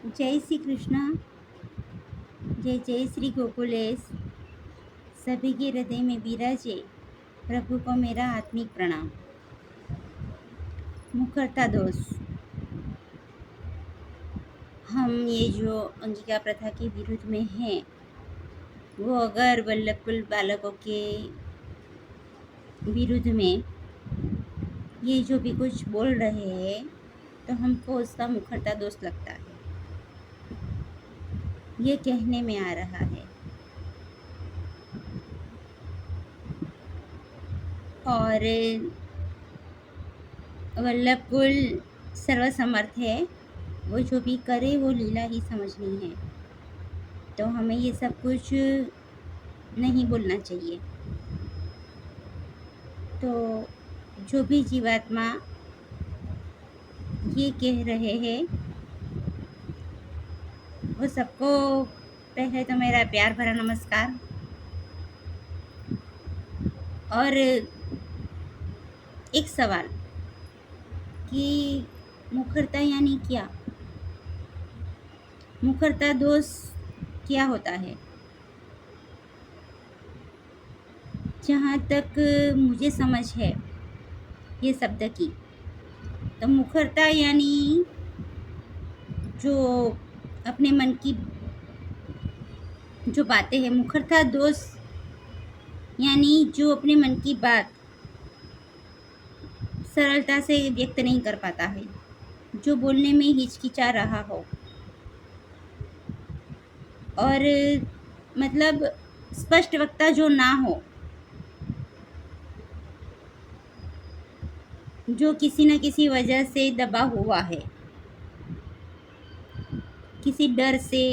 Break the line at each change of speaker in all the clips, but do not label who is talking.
जय श्री कृष्ण। जय जय श्री गोकुलेश। सभी के हृदय में विराजे प्रभु को मेरा आत्मिक प्रणाम। मुखरता दोष। हम ये जो अंगिका प्रथा के विरुद्ध में हैं, वो अगर वल्लभ बालकों के विरुद्ध में ये जो भी कुछ बोल रहे हैं, तो हमको उसका मुखरता दोष लगता है। ये कहने में आ रहा है। और वल्लभ कुल सर्वसमर्थ है, वो जो भी करे वो लीला ही समझनी है। तो हमें ये सब कुछ नहीं बोलना चाहिए। तो जो भी जीवात्मा ये कह रहे हैं, वो सबको पहले तो मेरा प्यार भरा नमस्कार। और एक सवाल कि मुखरता यानी क्या? मुखरता दोष क्या होता है? जहाँ तक मुझे समझ है ये शब्द की, तो मुखरता यानी जो अपने मन की जो बातें हैं। मुखरता दोष यानी जो अपने मन की बात सरलता से व्यक्त नहीं कर पाता है, जो बोलने में हिचकिचा रहा हो, और मतलब स्पष्ट वक्ता जो ना हो, जो किसी न किसी वजह से दबा हुआ है, किसी डर से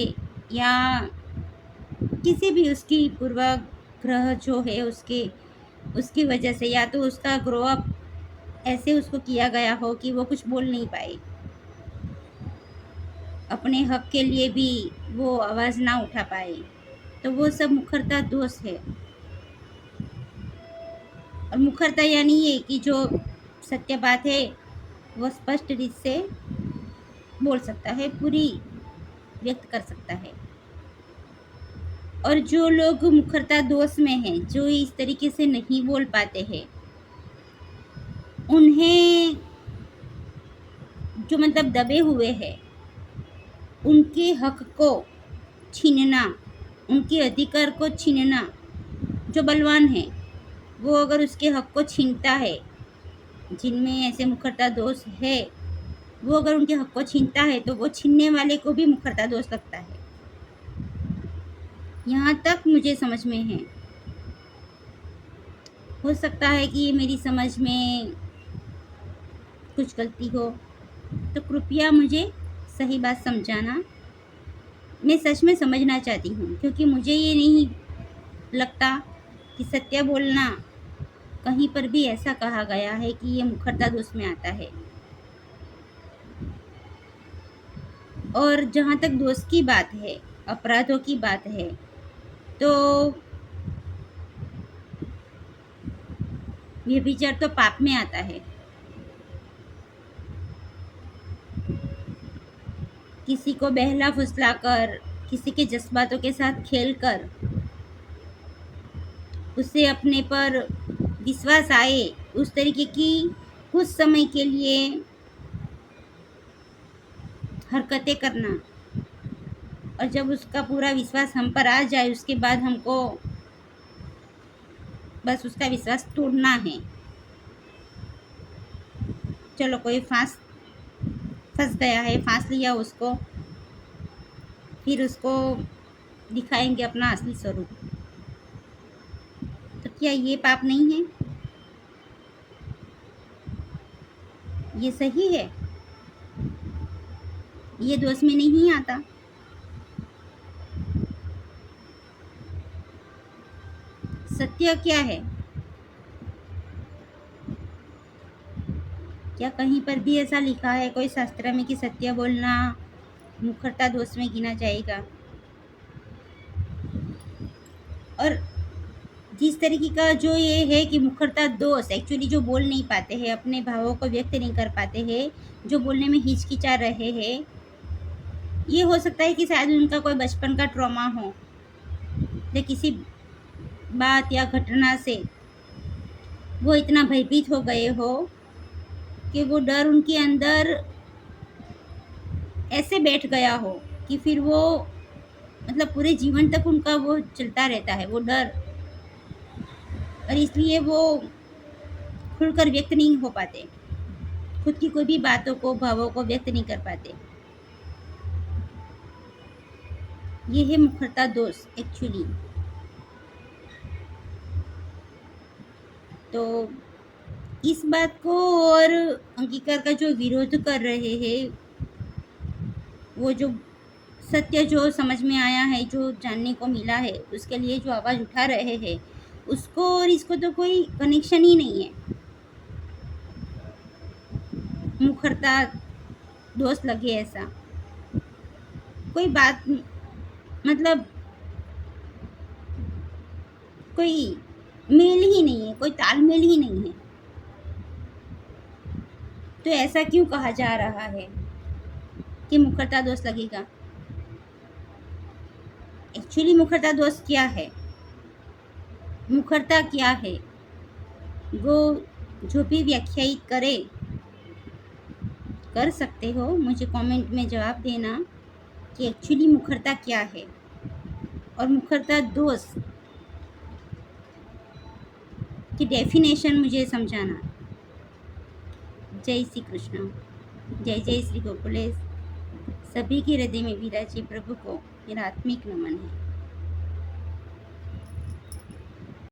या किसी भी उसकी पूर्वाग्रह जो है उसकी वजह से, या तो उसका ग्रो अप ऐसे उसको किया गया हो कि वो कुछ बोल नहीं पाए, अपने हक के लिए भी वो आवाज़ ना उठा पाए, तो वो सब मुखरता दोष है। और मुखरता यानी ये कि जो सत्य बात है वो स्पष्ट रीत से बोल सकता है, पूरी व्यक्त कर सकता है। और जो लोग मुखरता दोष में हैं, जो इस तरीके से नहीं बोल पाते हैं, उन्हें जो मतलब दबे हुए हैं, उनके हक को छीनना, उनके अधिकार को छीनना, जो बलवान है वो अगर उसके हक को छीनता है, जिनमें ऐसे मुखरता दोष है, वो अगर उनके हक को छीनता है, तो वो छीनने वाले को भी मुखरता दोष लगता है। यहाँ तक मुझे समझ में है। हो सकता है कि मेरी समझ में कुछ गलती हो, तो कृपया मुझे सही बात समझाना। मैं सच में समझना चाहती हूँ, क्योंकि मुझे ये नहीं लगता कि सत्य बोलना कहीं पर भी ऐसा कहा गया है कि ये मुखरता दोष में आता है। और जहाँ तक दोष की बात है, अपराधों की बात है, तो व्यभिचार तो पाप में आता है। किसी को बहला फुसलाकर, किसी के जज्बातों के साथ खेलकर, उससे अपने पर विश्वास आए उस तरीके की कुछ समय के लिए हरकतें करना, और जब उसका पूरा विश्वास हम पर आ जाए, उसके बाद हमको बस उसका विश्वास तोड़ना है। चलो, कोई फंस गया है, फांस लिया उसको, फिर उसको दिखाएंगे अपना असली स्वरूप, तो क्या ये पाप नहीं है? ये सही है, ये दोष में नहीं आता। सत्य क्या है? क्या कहीं पर भी ऐसा लिखा है कोई शास्त्र में कि सत्य बोलना मुखरता दोष में गिना जाएगा? और जिस तरीके का जो ये है कि मुखरता दोष एक्चुअली जो बोल नहीं पाते हैं, अपने भावों को व्यक्त नहीं कर पाते हैं, जो बोलने में हिचकिचा रहे हैं, ये हो सकता है कि शायद उनका कोई बचपन का ट्रॉमा हो, या किसी बात या घटना से वो इतना भयभीत हो गए हो कि वो डर उनके अंदर ऐसे बैठ गया हो कि फिर वो मतलब पूरे जीवन तक उनका वो चलता रहता है वो डर, और इसलिए वो खुलकर व्यक्त नहीं हो पाते, खुद की कोई भी बातों को, भावों को व्यक्त नहीं कर पाते। ये है मुखरता दोष एक्चुअली। तो इस बात को और अंगीकार का जो विरोध कर रहे हैं, वो जो सत्य जो समझ में आया है, जो जानने को मिला है, उसके लिए जो आवाज़ उठा रहे हैं, उसको और इसको तो कोई कनेक्शन ही नहीं है। मुखरता दोष लगे ऐसा कोई बात, मतलब कोई मेल ही नहीं है, कोई तालमेल ही नहीं है। तो ऐसा क्यों कहा जा रहा है कि मुखरता दोष लगेगा? एक्चुअली मुखरता दोष क्या है, मुखरता क्या है, वो जो भी व्याख्यायित करे कर सकते हो, मुझे कमेंट में जवाब देना कि एक्चुअली मुखरता क्या है और मुखरता दोष की डेफिनेशन मुझे समझाना। जय श्री कृष्ण, जय जय श्री गोकुलेश। सभी के हृदय में विराजे प्रभु को मेरा आत्मिक नमन है।